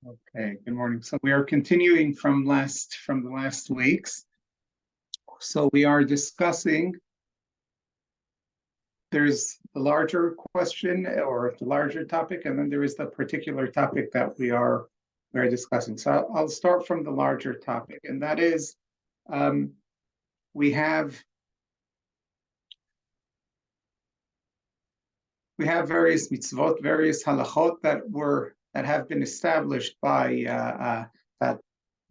Okay, good morning. So we are continuing from the last weeks. So we are discussing, there's the larger question or the larger topic, and then there is the particular topic that we are discussing. So I'll start from the larger topic, and that is we have various mitzvot, various halachot that have been established by that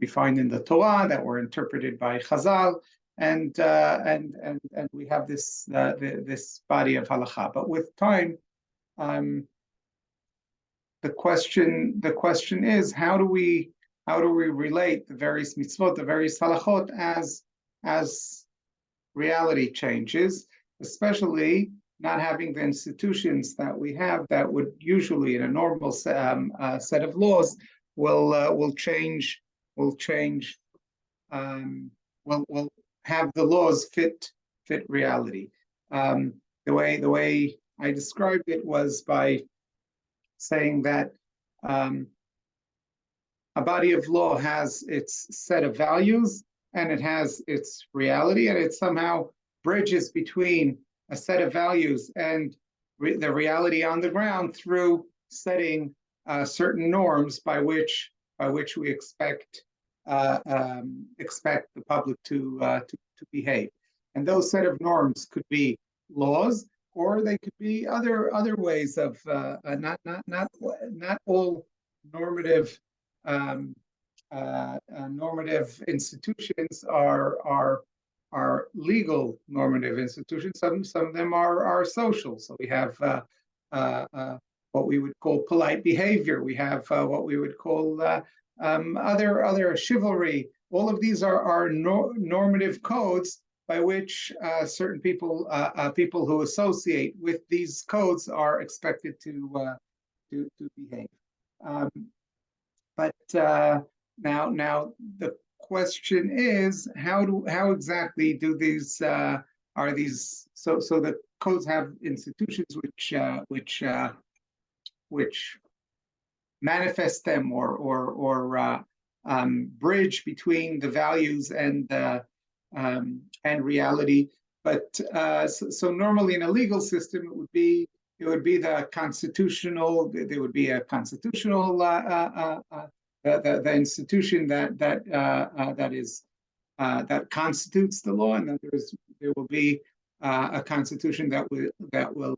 we find in the Torah, that were interpreted by Chazal, and we have this body of halacha. But with time, the question is, how do we relate the various mitzvot, the various halachot, as reality changes, especially not having the institutions that we have that would usually, in a normal set of laws, will have the laws fit reality. The way I described it was by saying that a body of law has its set of values and it has its reality, and it somehow bridges between a set of values and the reality on the ground through setting certain norms by which we expect the public to behave. And those set of norms could be laws, or they could be other ways of not all normative normative institutions are legal normative institutions. Some of them are social. So we have what we would call polite behavior. We have what we would call other chivalry. All of these are normative codes by which certain people who associate with these codes are expected to behave. But now the question is, how exactly do these are these? So the codes have institutions which manifest them or bridge between the values and reality. But so normally in a legal system, it would be the constitutional. There would be a constitutional the institution that constitutes the law, and then there will be a constitution that will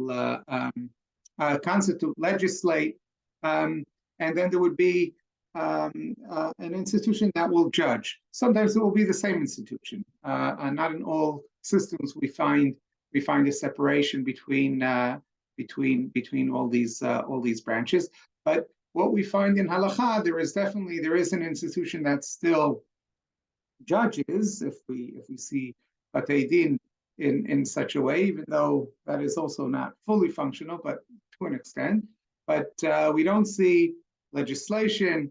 constitute, legislate, and then there would be an institution that will judge. Sometimes it will be the same institution. Not in all systems we find a separation between all these branches. But what we find in halacha, there is an institution that still judges, if we see batei din in such a way, even though that is also not fully functional, but to an extent. But we don't see legislation.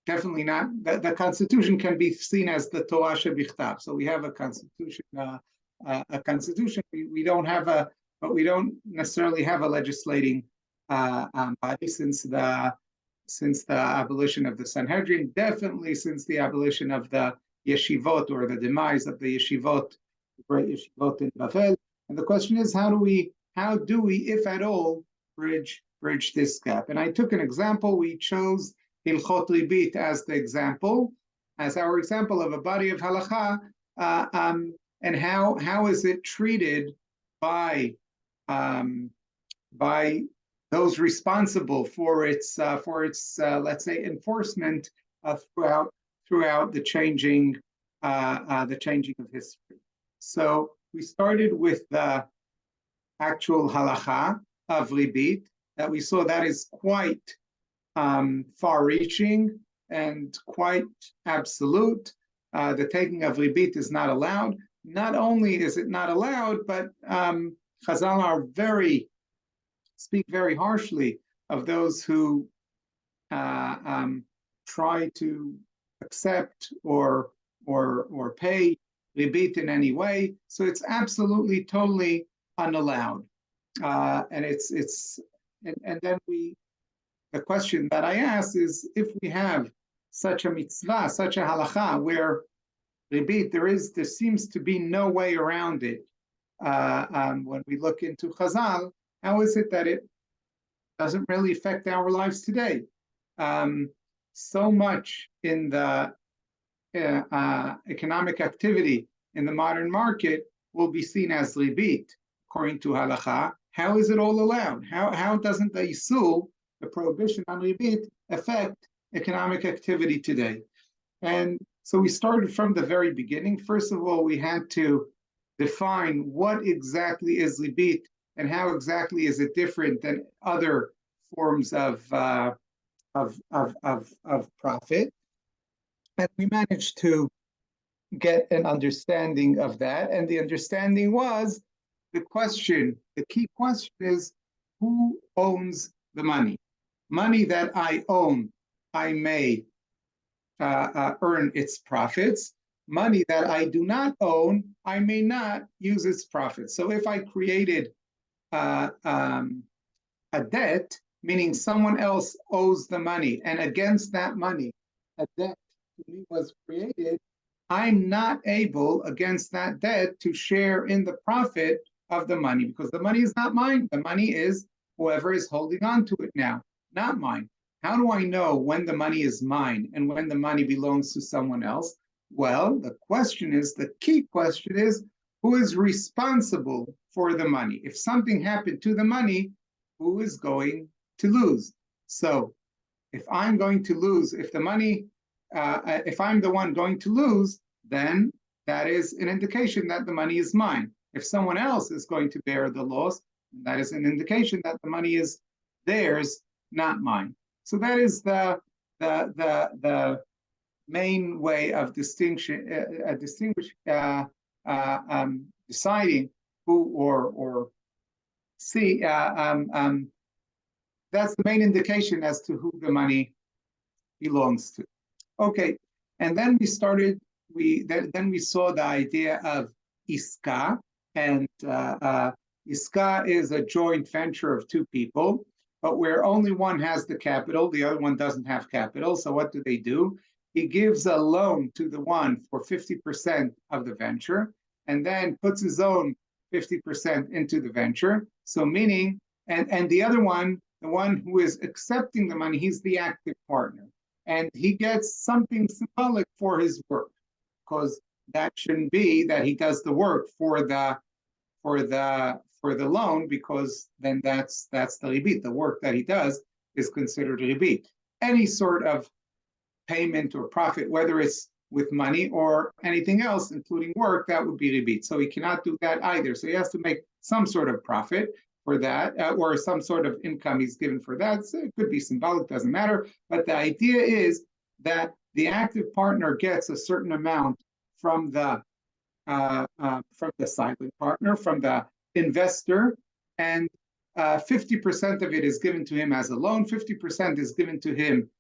Definitely not. The Constitution can be seen as the Torah shebichtav. So we have a Constitution. We don't have but we don't necessarily have a legislating body since the abolition of the Sanhedrin. Definitely since the abolition of the yeshivot, or the demise of the yeshivot, the great yeshivot in Bavel. And the question is, how do we, if at all, bridge this gap? And I took an example. We chose Hilchot Ribit as our example of a body of halacha, and how is it treated by those responsible for its let's say enforcement throughout the changing of history. So we started with the actual halacha of Ribit that we saw that is quite far-reaching and quite absolute. The taking of Ribit is not allowed. Not only is it not allowed, but Chazal speak very harshly of those who try to accept or pay Ribit in any way. So it's absolutely, totally unallowed. And then we the question that I asked is, if we have such a mitzvah, such a halacha, where ribit, there seems to be no way around it. When we look into Chazal, how is it that it doesn't really affect our lives today? So much in the economic activity in the modern market will be seen as ribit, according to halacha. How is it all allowed? How doesn't the isul, the prohibition on ribit, affect economic activity today? And so we started from the very beginning. First of all, we had to define what exactly is ribit and how exactly is it different than other forms of profit. And we managed to get an understanding of that. And the understanding was the key question is, who owns the money? Money that I own, I may earn its profits. Money that I do not own, I may not use its profits. So if I created a debt, meaning someone else owes the money, and against that money, a debt to me was created, I'm not able, against that debt, to share in the profit of the money, because the money is not mine. The money is whoever is holding on to it now, not mine. How do I know when the money is mine and when the money belongs to someone else? Well, the key question is, who is responsible for the money? If something happened to the money, who is going to lose? So if I'm going to lose, if I'm the one going to lose, then that is an indication that the money is mine. If someone else is going to bear the loss, that is an indication that the money is theirs, not mine. So that is the main way of deciding who or see. That's the main indication as to who the money belongs to. Okay, and then we started. Then we saw the idea of iska, and iska is a joint venture of two people, but where only one has the capital, the other one doesn't have capital. So what do? He gives a loan to the one for 50% of the venture, and then puts his own 50% into the venture. So meaning, and the other one, the one who is accepting the money, he's the active partner, and he gets something symbolic for his work, because that shouldn't be that he does the work for the loan, because then that's the ribit. The work that he does is considered ribit. Any sort of payment or profit, whether it's with money or anything else, including work, that would be ribit. So he cannot do that either. So he has to make some sort of profit for that, or some sort of income he's given for that. So it could be symbolic, doesn't matter. But the idea is that the active partner gets a certain amount from the silent partner, from the investor, and 50% of it is given to him as a loan. 50% is given to him,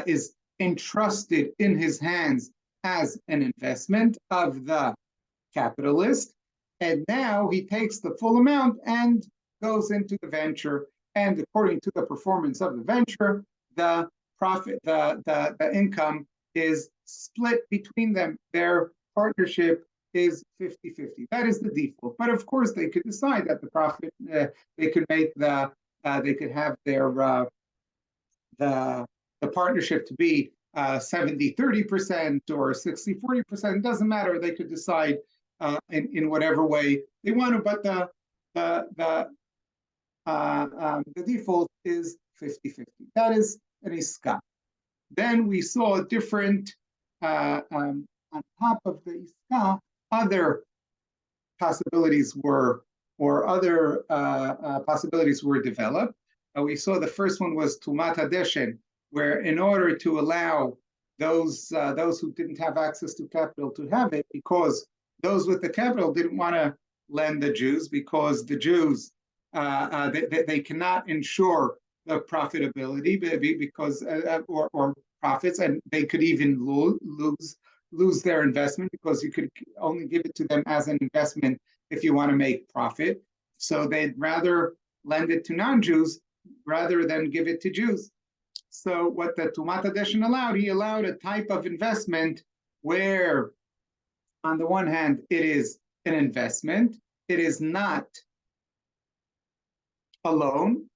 is entrusted in his hands as an investment of the capitalist. And now he takes the full amount and goes into the venture. And according to the performance of the venture, the profit, the income is split between them. Their partnership is 50-50. That is the default. But of course, they could decide that the profit, they could make they could have their the partnership to be 70-30% or 60-40%. It doesn't matter. They could decide in whatever way they want to. But the default is 50-50. That is an iska. Then we saw different, on top of the iska, other possibilities were developed. We saw the first one was tumat hadeshen, where in order to allow those who didn't have access to capital to have it, because those with the capital didn't want to lend the Jews, because the Jews they cannot ensure the profitability because or profits, and they could even lose their investment, because you could only give it to them as an investment if you want to make profit. So they'd rather lend it to non-Jews rather than give it to Jews. So what the Tumat Hadeshen allowed, he allowed a type of investment where, on the one hand, it is an investment, it is not a loan,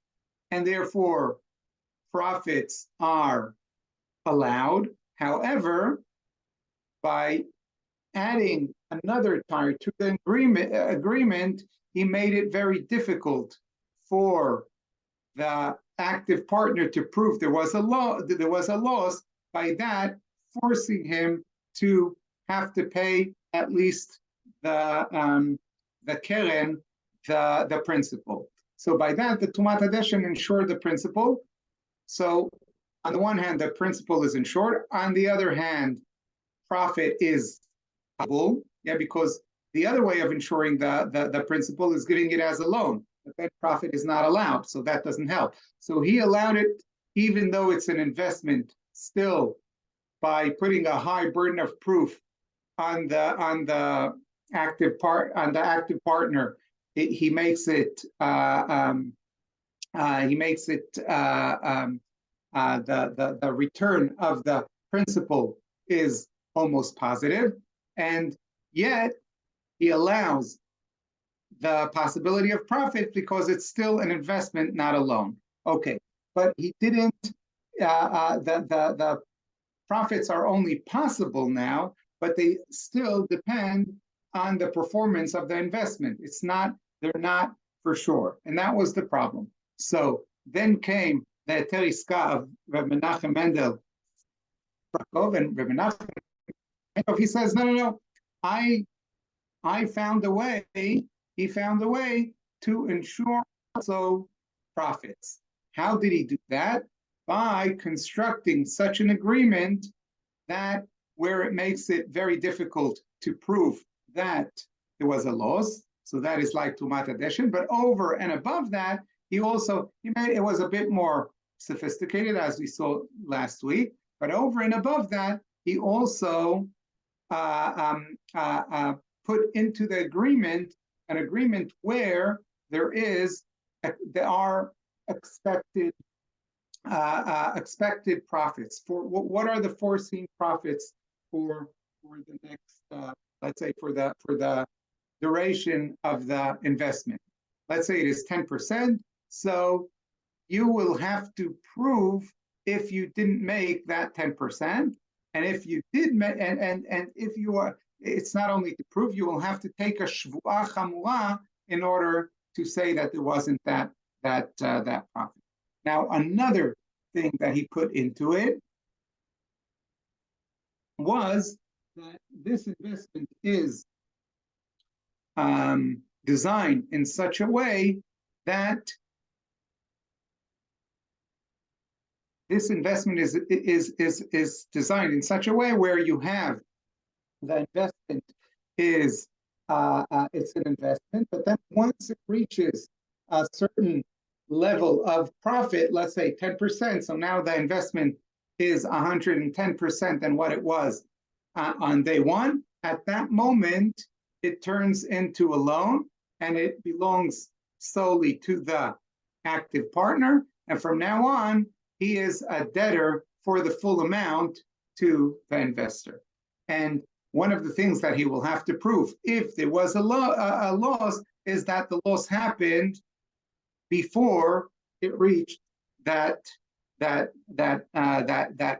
and therefore profits are allowed. However, by adding another tire to the agreement, he made it very difficult for the active partner to prove there was a loss, by that forcing him to have to pay at least the keren, the principal. So by that, the Tumat Hadeshen ensured the principal. So on the one hand, the principal is insured. On the other hand, profit is possible, because the other way of ensuring the principal is giving it as a loan, but then profit is not allowed, so that doesn't help. So he allowed it, even though it's an investment, still by putting a high burden of proof on the active partner. He makes it the return of the principal is almost positive, and yet he allows the possibility of profit because it's still an investment, not a loan. Okay, but he didn't. The profits are only possible now, but they still depend on the performance of the investment. They're not for sure, and that was the problem. So then came the Heter Iska of Reb Menachem Mendel, and Reb Menachem, he says, no, I found a way. He found a way to ensure also profits. How did he do that? By constructing such an agreement that where it makes it very difficult to prove that there was a loss. So that is like Tumat Hadeshen. But over and above that, he made it was a bit more sophisticated, as we saw last week. But over and above that, he also put into the agreement an agreement where there are expected profits. For what are the foreseen profits for the next let's say for the duration of the investment? Let's say it is 10%. So you will have to prove if you didn't make that 10%, and if you did make, and if you are, it's not only to prove, you will have to take a shvuah chamura in order to say that there wasn't that profit. Now, another thing that he put into it was that this investment is designed in such a way that this investment is designed in such a way where you have the investment is it's an investment, but then once it reaches a certain level of profit, let's say 10%, so now the investment is 110% than what it was on day one. At that moment, it turns into a loan and it belongs solely to the active partner. And from now on, he is a debtor for the full amount to the investor. And one of the things that he will have to prove, if there was a loss, is that the loss happened before it reached that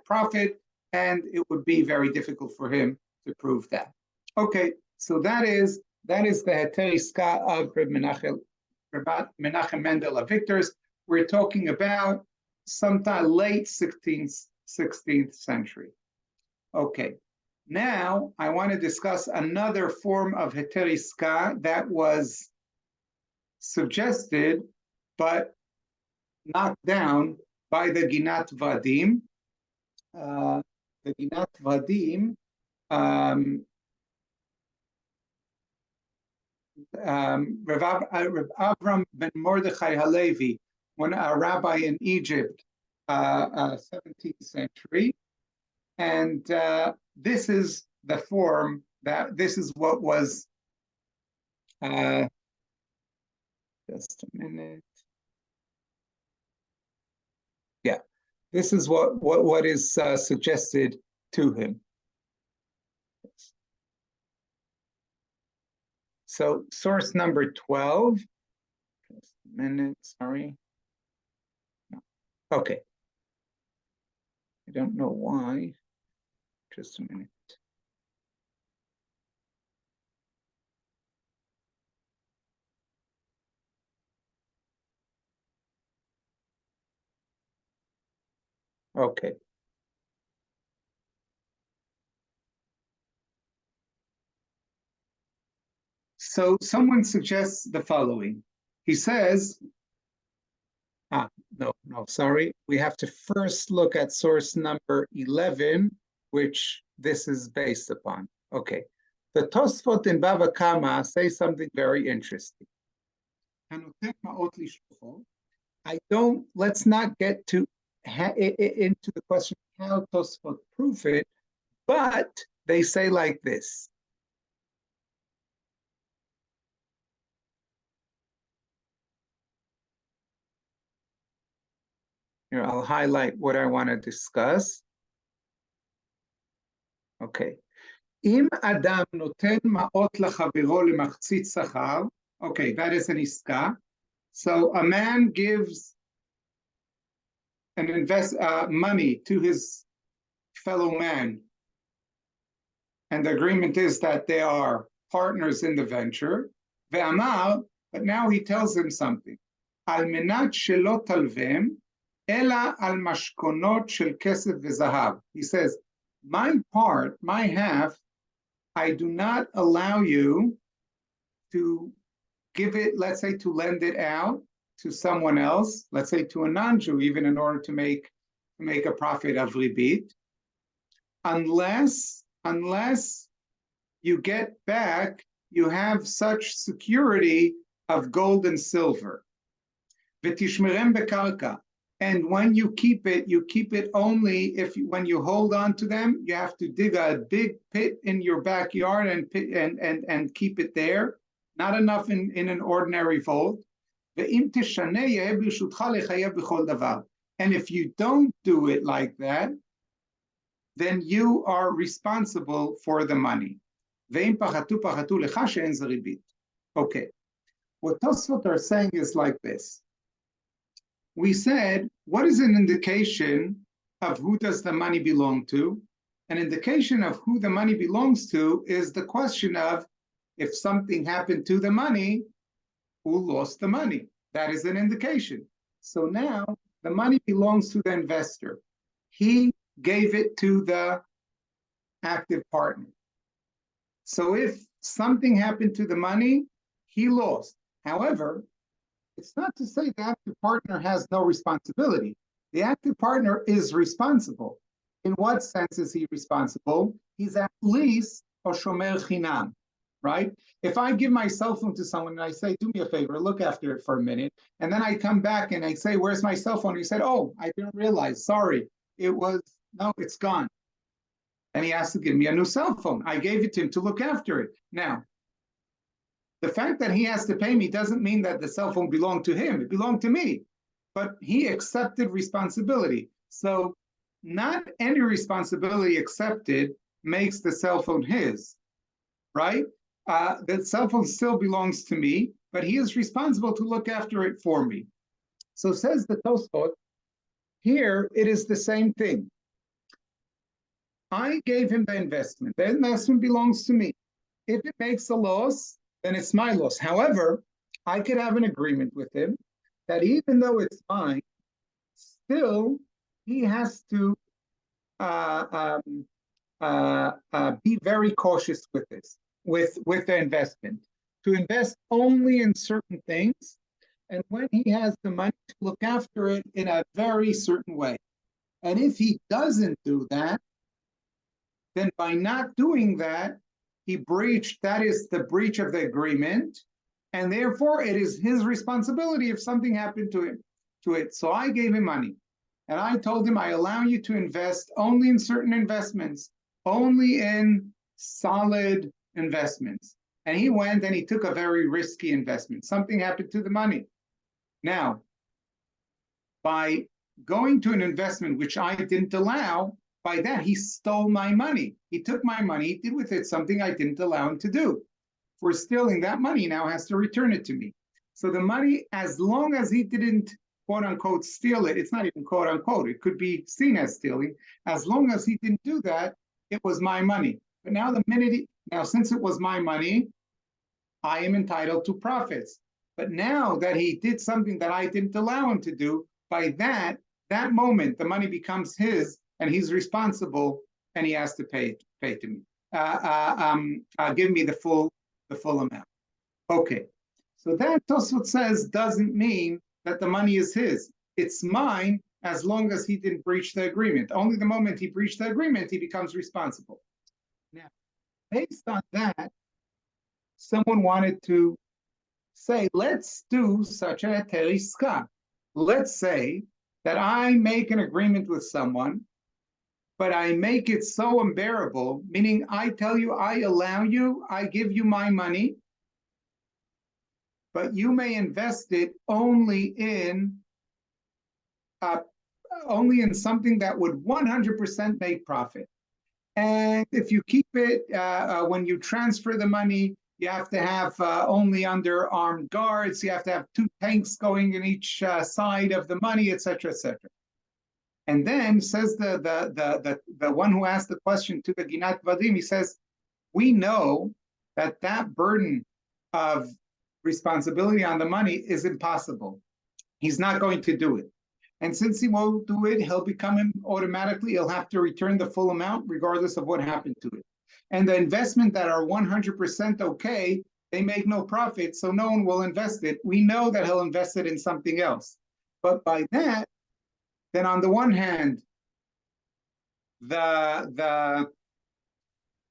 profit, and it would be very difficult for him to prove that. Okay, so that is the Heter Iska of Reb Menachem Mendel of Victors. We're talking about sometime late 16th century. Okay, now I want to discuss another form of Heter Iska that was suggested but knocked down by the Ginat Vadim. The Ginat Vadim Rav Avram ben Mordechai Halevi, when a rabbi in Egypt, 17th century, and this is the form this is what was. Just a minute. Yeah. This is what is suggested to him. So source number 12. Just a minute, sorry. No. Okay. I don't know why. Just a minute. Okay. So someone suggests the following. He says, no, sorry. We have to first look at source number 11, which this is based upon. Okay. The Tosfot in Bava Kama say something very interesting. Let's not get into the question how Tosfot prove it, but they say like this. Here, I'll highlight what I want to discuss. Okay. Im Adam noten ma'ot lachaviro lemachtzit sachar. Okay, that is an iska. So a man gives money to his fellow man, and the agreement is that they are partners in the venture. Ve'amar, but now he tells him something. Al menat shelo talvem, ela al mashkonot shel kesef vezahav. He says, my part, my half, I do not allow you to give it, let's say, to lend it out to someone else, let's say to a non-Jew, even in order to make a profit of ribit, unless you get back, you have such security of gold and silver. V'tishmerem bekarka. And when you keep it only when you hold on to them, you have to dig a big pit in your backyard and keep it there. Not enough in an ordinary vault. And if you don't do it like that, then you are responsible for the money. Okay. What Tosfot are saying is like this. We said, what is an indication of who does the money belong to? An indication of who the money belongs to is the question of if something happened to the money, who lost the money? That is an indication. So now the money belongs to the investor. He gave it to the active partner. So if something happened to the money, he lost. However, it's not to say the active partner has no responsibility. The active partner is responsible. In what sense is he responsible? He's at least a shomer chinam, right? If I give my cell phone to someone and I say, do me a favor, look after it for a minute, and then I come back and I say, where's my cell phone? He said, oh, I didn't realize, sorry. It's gone. And he has to give me a new cell phone. I gave it to him to look after it. Now, the fact that he has to pay me doesn't mean that the cell phone belonged to him. It belonged to me. But he accepted responsibility. So not any responsibility accepted makes the cell phone his, right? The cell phone still belongs to me, but he is responsible to look after it for me. So says the Tosfot, here it is the same thing. I gave him the investment. The investment belongs to me. If it makes a loss, then it's my loss. However, I could have an agreement with him that even though it's mine, still he has to be very cautious with this, with the investment, to invest only in certain things, and when he has the money to look after it in a very certain way. And if he doesn't do that, then by not doing that, that is the breach of the agreement, and therefore it is his responsibility if something happened to it. So I gave him money, and I told him, I allow you to invest only in certain investments, only in solid investments. And he went and he took a very risky investment. Something happened to the money. Now, by going to an investment which I didn't allow, by that he stole my money. He took my money, he did with it something I didn't allow him to do. For stealing that money, now has to return it to me. So the money, as long as he didn't quote unquote steal it, it's not even quote unquote, it could be seen as stealing. As long as he didn't do that, it was my money. But now since it was my money, I am entitled to profits. But now that he did something that I didn't allow him to do, by that moment, the money becomes his and he's responsible and he has to pay to me, give me the full amount. Okay, so that Tosfot says doesn't mean that the money is his. It's mine as long as he didn't breach the agreement. Only the moment he breached the agreement, he becomes responsible. Now, based on that, someone wanted to say, let's do such a heter iska. Let's say that I make an agreement with someone, but I make it so unbearable, meaning I tell you, I allow you, I give you my money, but you may invest it only in something that would 100% make profit. And if you keep it, when you transfer the money, you have to have only under armed guards. You have to have 2 tanks going in each side of the money, etc., etc. And then says the one who asked the question to the Ginat Vadim, he says, we know that burden of responsibility on the money is impossible. He's not going to do it. And since he won't do it, he'll have to return the full amount regardless of what happened to it. And the investment that are 100% okay, they make no profit, so no one will invest it. We know that he'll invest it in something else. But by that, then on the one hand, the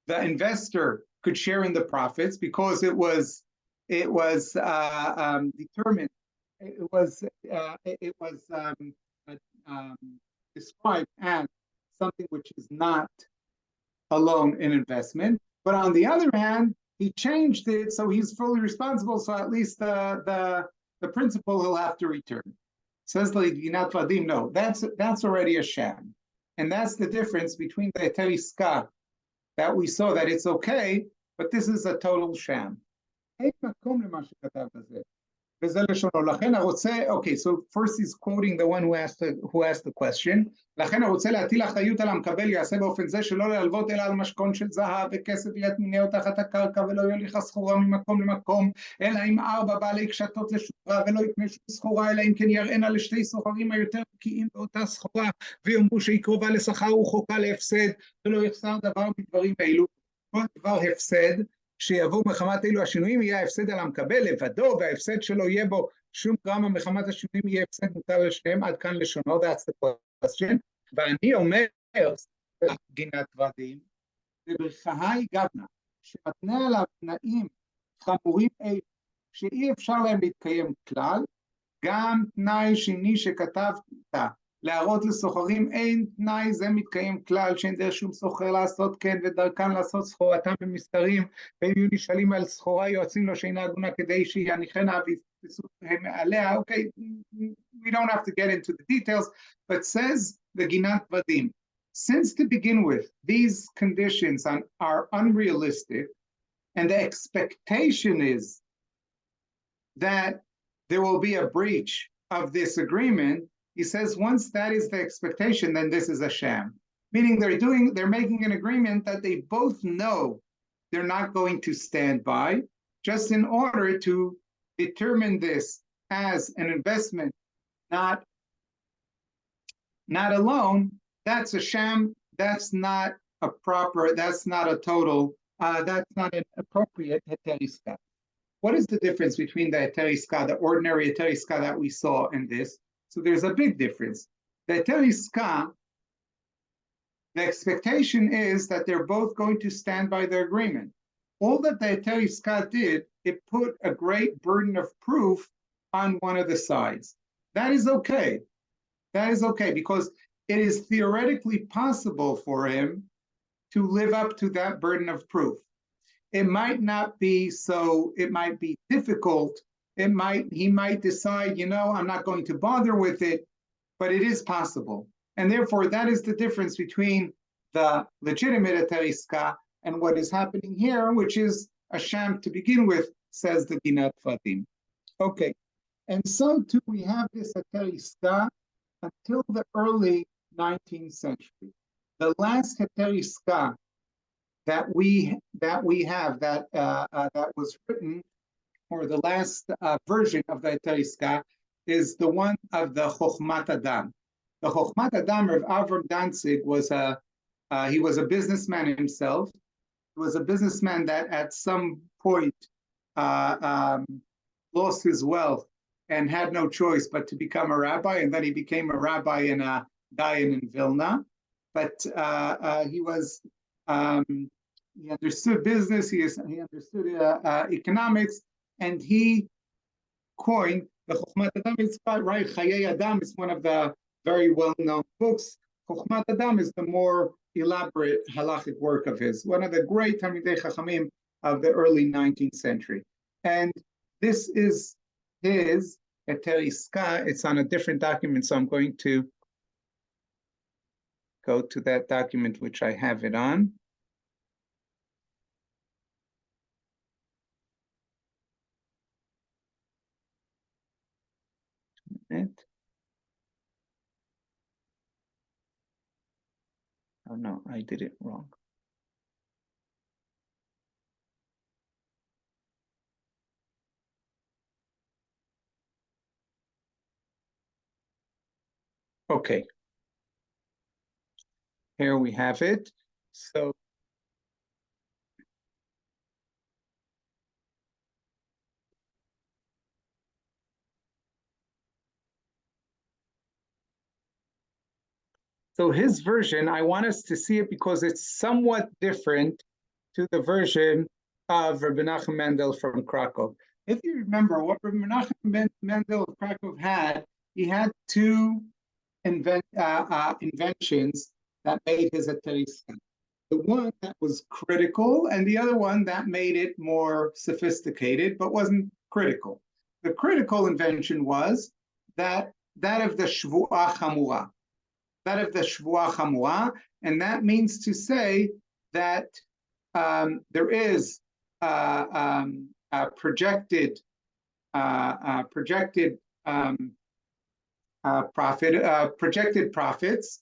investor could share in the profits because it was determined. It was described as something which is not alone an investment. But on the other hand, he changed it, so he's fully responsible. So at least the principal he'll have to return. Says the Ginat Vadim, no, that's already a sham, and that's the difference between the heter iska that we saw that it's okay, but this is a total sham. Okay, so first he's quoting the one who asked the question. לכן הרוצה להטיל אחריות על המקבל יעשה באופן זה שלא להלוות אלא על משכון של זהב וכסף יטמינהו תחת הקרקע ולא יוליך הסחורה ממקום למקום אלא עם 4 בעלי קשתות לשורה ולא יקנה שום סחורה אלא אם כן יראנה לשתי סוחרים היותר בקיאים באותה סחורה ויאמרו שהיא קרובה לשכר ורחוקה להפסד ולא יחסר דבר מדברים אלו. כל דבר הפסד שיבוא מחמת אלו השינויים יהיה ההפסד על המקבל לבדו, וההפסד שלו יהיה בו שום גרמה מחמת השינויים יהיה הפסד מותר לשניהם. עד כאן לשונו, that's the question. ואני אומר, גינת ורדים, וברכהי גבנה, שמתנה עליו תנאים חמורים אלו, שאי אפשר להם להתקיים כלל, גם תנאי שני שכתבת, להראות לסוחרים אין תנאי זה מתקיים כלל שאין דרך שום סוחר לעשות כן ודרכן לעשות סחורתם במסתרים והם יהיו נשאלים על סחורה יועצים לו שאינה הגונה כדי שיניחנה ויתפסו עליה. Okay, we don't have to get into the details, but says the Ginat Vadim, since to begin with these conditions are unrealistic and the expectation is that there will be a breach of this agreement, he says once that is the expectation, then this is a sham. Meaning they're making an agreement that they both know they're not going to stand by, just in order to determine this as an investment, not a loan. That's a sham. That's not a total, that's not an appropriate heter iska. What is the difference between the heter iska, the ordinary heter iska that we saw, and this? So there's a big difference. The heter iska, the expectation is that they're both going to stand by their agreement. All that the heter iska did, it put a great burden of proof on one of the sides. That is okay. That is okay, because it is theoretically possible for him to live up to that burden of proof. It might not be so, it might be difficult. He might decide, I'm not going to bother with it. but it is possible. And therefore, that is the difference between the legitimate heter iska and what is happening here, which is a sham to begin with, says the Ginat Fatim. Okay, and so too we have this heter iska until the early 19th century. The last heter iska that we have that was written, or the last version of the heter iska, is the one of the Chochmat Adam. The Chochmat Adam of Avram Danzig was he was a businessman himself. He was a businessman that at some point lost his wealth and had no choice but to become a rabbi, and then he became a rabbi in a dayan in Vilna. But he was he understood business, he understood economics, and he coined the Chochmat Adam. It's right, Chayei Adam is one of the very well-known books. Chochmat Adam is the more elaborate halachic work of his, one of the great Talmidei Chachamim of the early 19th century. And this is his heter iska. It's on a different document, so I'm going to go to that document which I have it on. Oh no, I did it wrong. Okay. Here we have it. So his version, I want us to see it because it's somewhat different to the version of Rabbi Menachem Mendel from Krakow. If you remember what Rabbi Menachem Mendel of Krakow had, he had two inventions that made his heter iska. The one that was critical and the other one that made it more sophisticated but wasn't critical. The critical invention was that of the Shvuah Chamura. That of the Shvuah Chamura, and that means to say that there is a projected projected profits,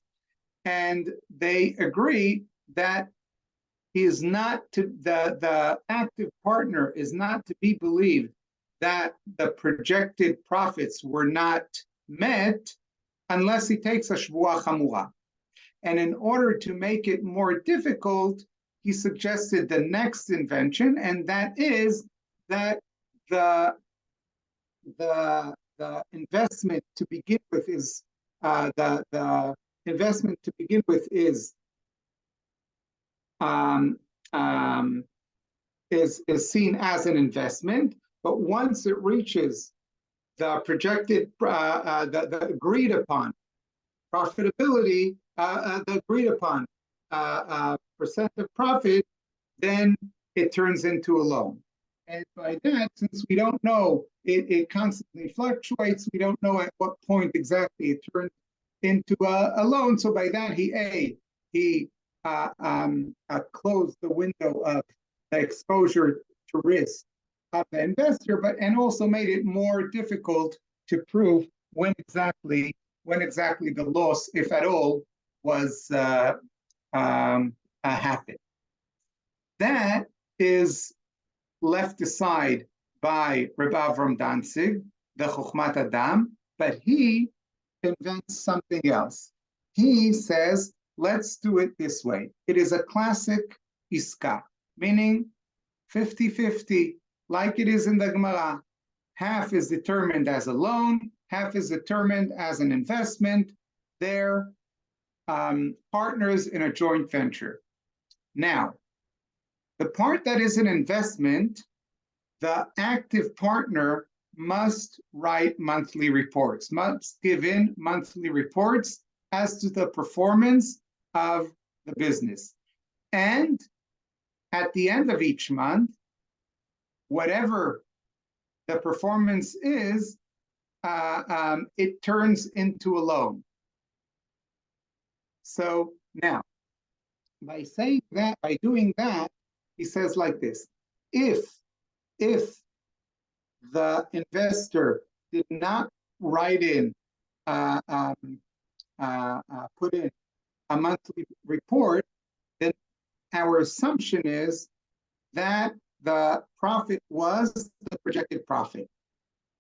and they agree that he is not to the active partner is not to be believed that the projected profits were not met unless he takes a Shvuah Chamura. And in order to make it more difficult, he suggested the next invention, and that is that the investment to begin with is the investment to begin with is seen as an investment, but once it reaches the projected, the agreed upon profitability, the agreed upon percent of profit, then it turns into a loan. And by that, since we don't know, it constantly fluctuates, we don't know at what point exactly it turns into a loan. So by that, he closed the window of the exposure to risk of the investor, and also made it more difficult to prove when exactly the loss, if at all, was happened. That is left aside by Reb Avram Danzig, the Chochmat Adam, but he invents something else. He says, let's do it this way. It is a classic iska, meaning 50-50, like it is in the Gemara. Half is determined as a loan, half is determined as an investment. They're partners in a joint venture. Now, the part that is an investment, the active partner must write monthly reports, must give in monthly reports as to the performance of the business. And at the end of each month, whatever the performance is, it turns into a loan. So now, by saying that, by doing that, he says like this: if the investor did not write in, put in a monthly report, then our assumption is that the profit was the projected profit.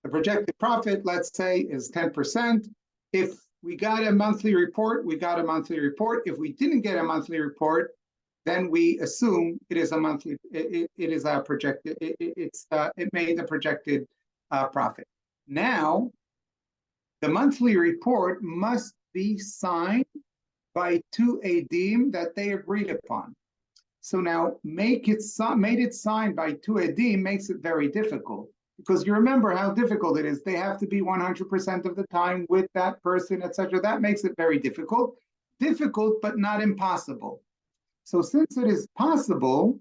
The projected profit, let's say, is 10%. If we got a monthly report, we got a monthly report. If we didn't get a monthly report, then we assume it is a monthly, it is a projected, it made the projected profit. Now, the monthly report must be signed by two edim that they agreed upon. So now, made it signed by two edim makes it very difficult, because you remember how difficult it is. They have to be 100% of the time with that person, etc. That makes it very difficult, but not impossible. So since it is possible,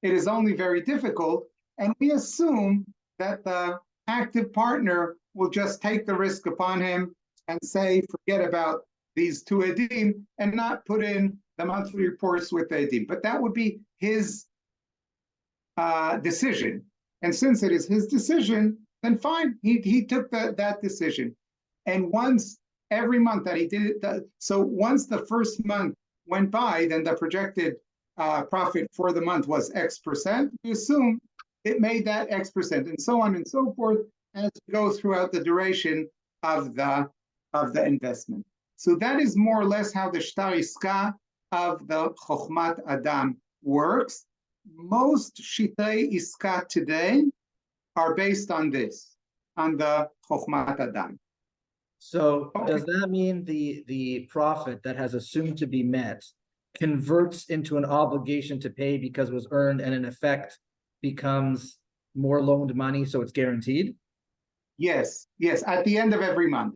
it is only very difficult, and we assume that the active partner will just take the risk upon him and say, forget about these two edim, and not put in the monthly reports with the edim. But that would be his decision. And since it is his decision, then fine, he took that decision. And once every month that he did it, so once the first month went by, then the projected profit for the month was X%. We assume it made that X%, and so on and so forth, as we go throughout the duration of the investment. So that is more or less how the shtar iska of the Chokhmat Adam works. Most shitrei iska today are based on this, on the Chokhmat Adam. So does that mean the profit that has assumed to be met converts into an obligation to pay because it was earned, and in effect becomes more loaned money, so it's guaranteed? Yes, at the end of every month.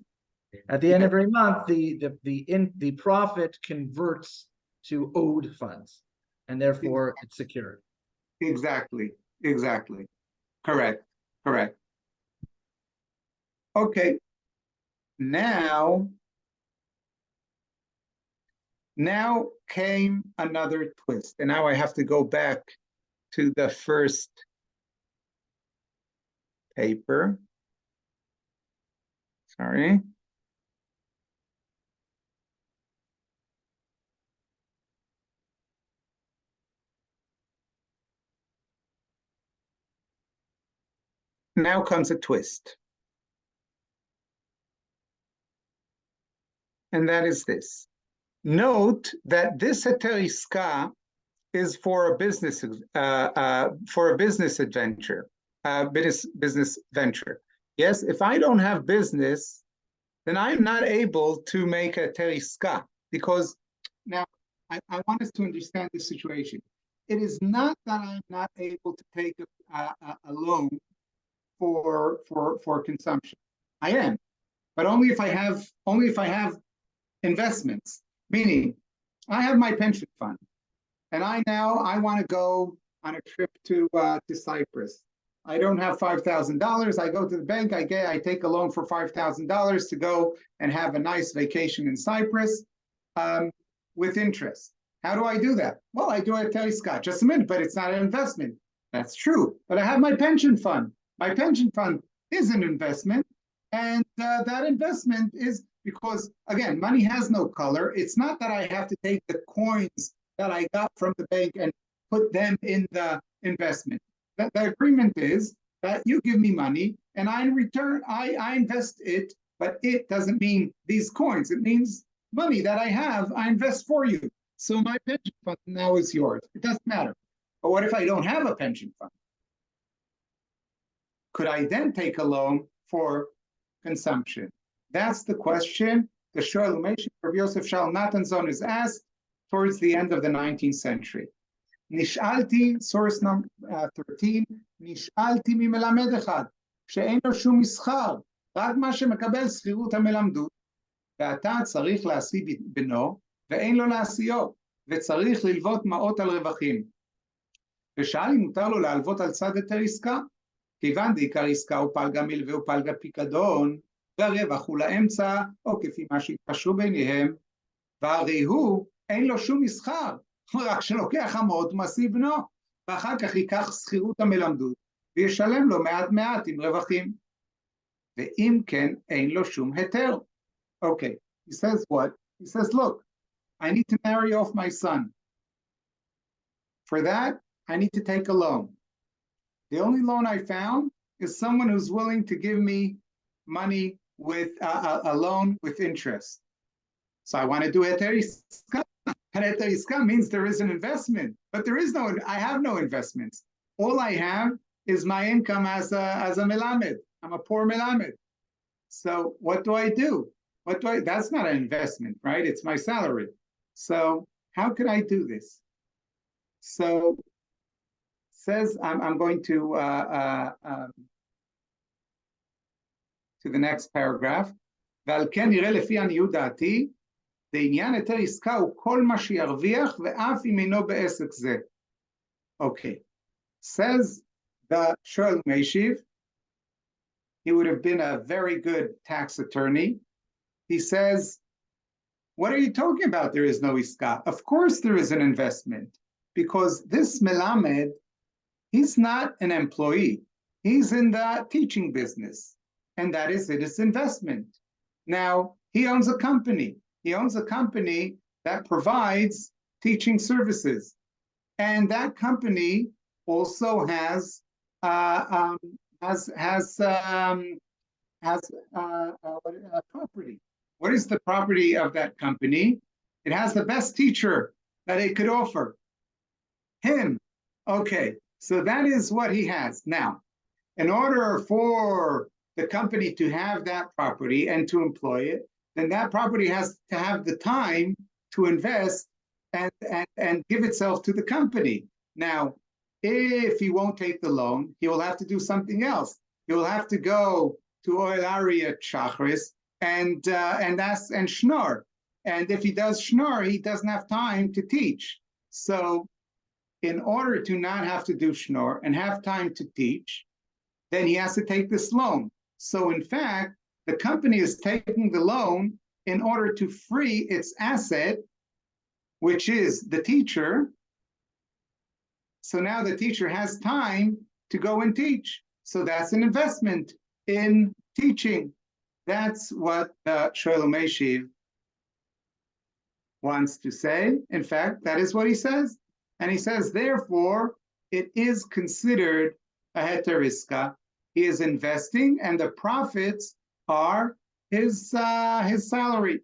At the end of every month, the profit converts to owed funds, and therefore it's secured. Exactly. Correct. Okay. Now came another twist, and now I have to go back to the first paper. Sorry. Now comes a twist. And that is this. Note that this heter iska is for a business adventure, business venture. Yes, if I don't have business, then I'm not able to make a heter iska, because now I want us to understand this situation. It is not that I'm not able to take a loan for consumption. I am, but only if I have investments. Meaning, I have my pension fund, and I want to go on a trip to Cyprus. I don't have $5,000. I go to the bank. I take a loan for $5,000 to go and have a nice vacation in Cyprus, with interest. How do I do that? Well, I do it, Scott, just a minute, but it's not an investment. That's true. But I have my pension fund. My pension fund is an investment, and that investment is because, again, money has no color. It's not that I have to take the coins that I got from the bank and put them in the investment. The agreement is that you give me money, and in return, I invest it, but it doesn't mean these coins. It means money that I have, I invest for you. So my pension fund now is yours. It doesn't matter. But what if I don't have a pension fund? Could I then take a loan for consumption? That's the question the Shoel Umeish of Yosef Shaul Natanzon is asked towards the end of the 19th century. Nishalti, source number 13, Nishalti ממלמד אחד, שאין לו שום מסחר, רק מה שמקבל שכירות המלמדות, ואתה צריך להשיא בנו, ואין לו להשיאו, וצריך ללוות מעות על רווחים. ושאל אם מותר לו להלוות על צד היתר עסקה, כיוון דעיקר עסקה הוא פלגה מלווה ופלגה פיקדון, והרווח הוא לאמצע, או כפי מה שהתפשרו ביניהם, והרי הוא, אין לו שום מסחר, רק שלוקח עמוד ומשיא בנו, ואחר כך ייקח שכירות המלמדות, וישלם לו מעט מעט עם רווחים. ואם כן, אין לו שום היתר. Okay, he says what? He says, look, I need to marry off my son. For that, I need to take a loan. The only loan I found is someone who's willing to give me money with a loan with interest. So I want to do heter iska. And heter iska means there is an investment, but there is no, I have no investments. All I have is my income as a melamed. I'm a poor melamed. So what do I do? That's not an investment, right? It's my salary. So how could I do this? So says I'm going to the next paragraph. ועל כן נראה לפי עניות דעתי, בעניין היתר עסקה הוא כל מה שירוויח ואף אם אינו בעסק זה. Okay. Says the Shoel Meshiv, he would have been a very good tax attorney. He says, what are you talking about? There is no iska. Of course there is an investment, because this melamed, he's not an employee. He's in the teaching business, and that is it, it's investment. Now, he owns a company. He owns a company that provides teaching services. And that company also has property. What is the property of that company? It has the best teacher that it could offer. Him. Okay, so that is what he has. Now, in order for the company to have that property and to employ it, then that property has to have the time to invest and give itself to the company. Now, if he won't take the loan, he will have to do something else. He will have to go to Oil Ari at Shachris and Schnorr. And if he does Schnorr, he doesn't have time to teach. So in order to not have to do Schnorr and have time to teach, then he has to take this loan. So in fact, the company is taking the loan in order to free its asset, which is the teacher. So now the teacher has time to go and teach. So that's an investment in teaching. That's what the Shoel Meshiv wants to say. In fact, that is what he says. And he says, therefore, it is considered a heter iska. He is investing, and the profits are his salary.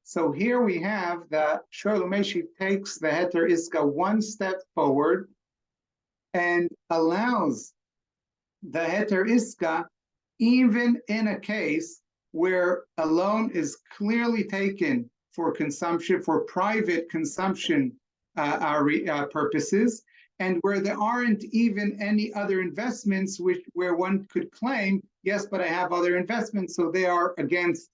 So here we have the Shoel Meshiv takes the heter iska one step forward and allows the heter iska even in a case where a loan is clearly taken for consumption, for private consumption purposes, and where there aren't even any other investments where one could claim, yes, but I have other investments, so they are against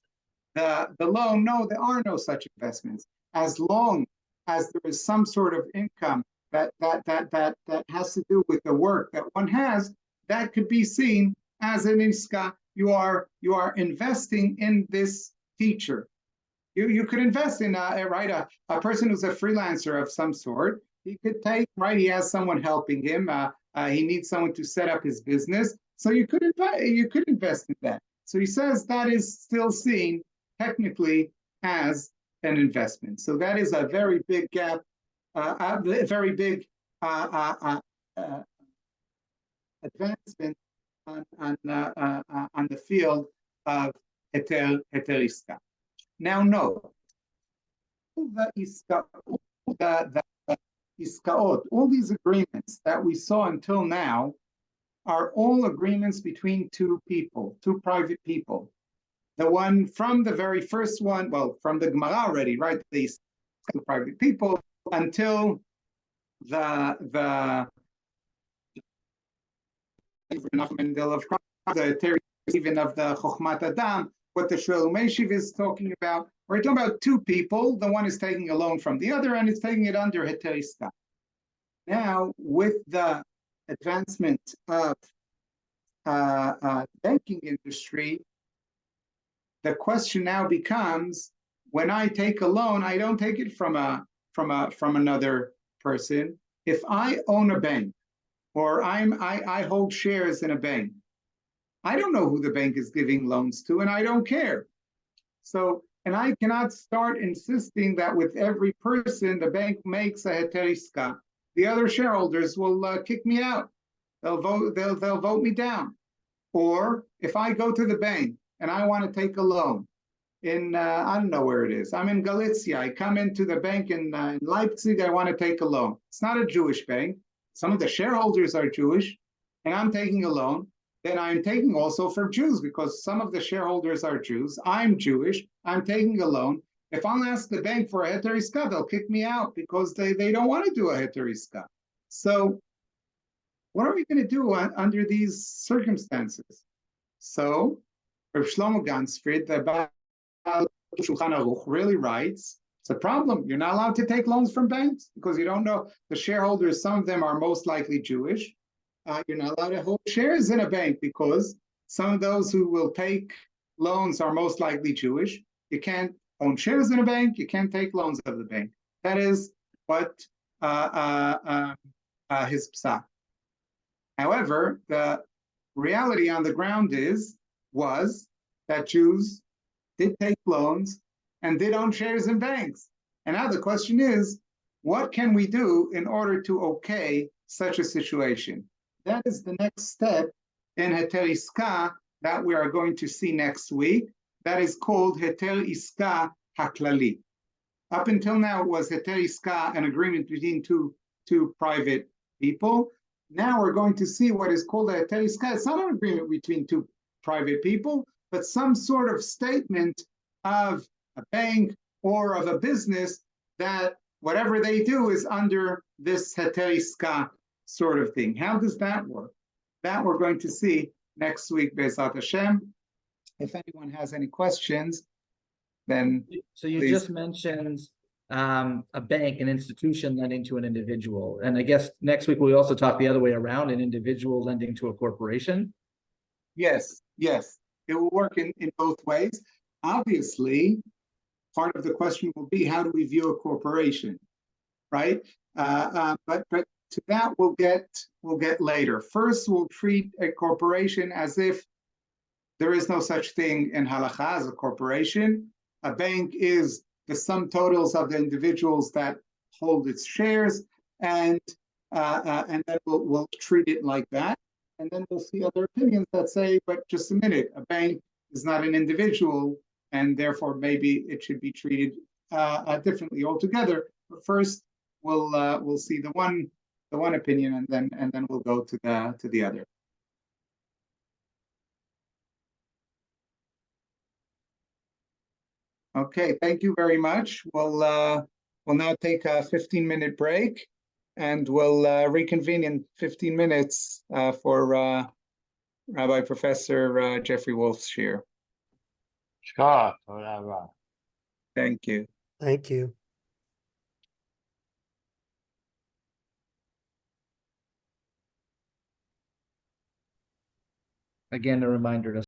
the loan. No, there are no such investments. As long as there is some sort of income that has to do with the work that one has, that could be seen as an iska. You are investing in this teacher. You could invest in a person who's a freelancer of some sort. He could take, right, he has someone helping him. He needs someone to set up his business. So you could invest in that. So he says that is still seen technically as an investment. So that is a very big gap, a very big advancement on the field of heter iska. Now, no, the iskaot, all these agreements that we saw until now are all agreements between two people, two private people. The one from the very first one, well, from the Gemara already, right? These two private people until the even of the Chochmat Adam, what the Shoel Meshiv is talking about. We're talking about two people. The one is taking a loan from the other, and it's taking it under heter iska. Now, with the advancement of banking industry, the question now becomes, when I take a loan, I don't take it from another person. If I own a bank, or I hold shares in a bank, I don't know who the bank is giving loans to, and I don't care. So, and I cannot start insisting that with every person the bank makes a heter iska. The other shareholders will kick me out. They'll vote me down. Or if I go to the bank and I want to take a loan in I don't know where it is. I'm in Galicia. I come into the bank in Leipzig. I want to take a loan. It's not a Jewish bank. Some of the shareholders are Jewish, and I'm taking a loan. Then I'm taking also for Jews because some of the shareholders are Jews. I'm Jewish. I'm taking a loan. If I'll ask the bank for a heter iska, they'll kick me out because they don't want to do a heter iska. So what are we going to do under these circumstances? So Rav Shlomo Gansfried, the Baal Shulchan Aruch, really writes, it's a problem. You're not allowed to take loans from banks because you don't know the shareholders. Some of them are most likely Jewish. You're not allowed to hold shares in a bank because some of those who will take loans are most likely Jewish. You can't own shares in a bank. You can't take loans of the bank. That is what his psak. However, the reality on the ground was that Jews did take loans and did own shares in banks. And now the question is, what can we do in order to okay such a situation? That is the next step in heter iska that we are going to see next week. That is called heter iska haklali. Up until now, it was heter iska, an agreement between two private people. Now we're going to see what is called a heter iska. It's not an agreement between two private people, but some sort of statement of a bank or of a business that whatever they do is under this heter iska sort of thing. How does that work? That we're going to see next week, Be'ezat Hashem. If anyone has any questions, then so you just mentioned a bank, an institution lending to an individual. And I guess next week we also talk the other way around, an individual lending to a corporation. Yes. It will work in both ways. Obviously, part of the question will be, how do we view a corporation, right? But to that we'll get later. First, we'll treat a corporation as if there is no such thing in halacha as a corporation. A bank is the sum totals of the individuals that hold its shares, and then we'll treat it like that. And then we'll see other opinions that say, but just a minute, a bank is not an individual, and therefore maybe it should be treated differently altogether. But first, we'll see the one opinion, and then we'll go to the other. Okay, thank you very much. We'll now take a 15-minute break, and we'll reconvene in 15 minutes for Rabbi Professor Jeffrey Wolf's share. Sure. Thank you. Thank you. Again, a reminder to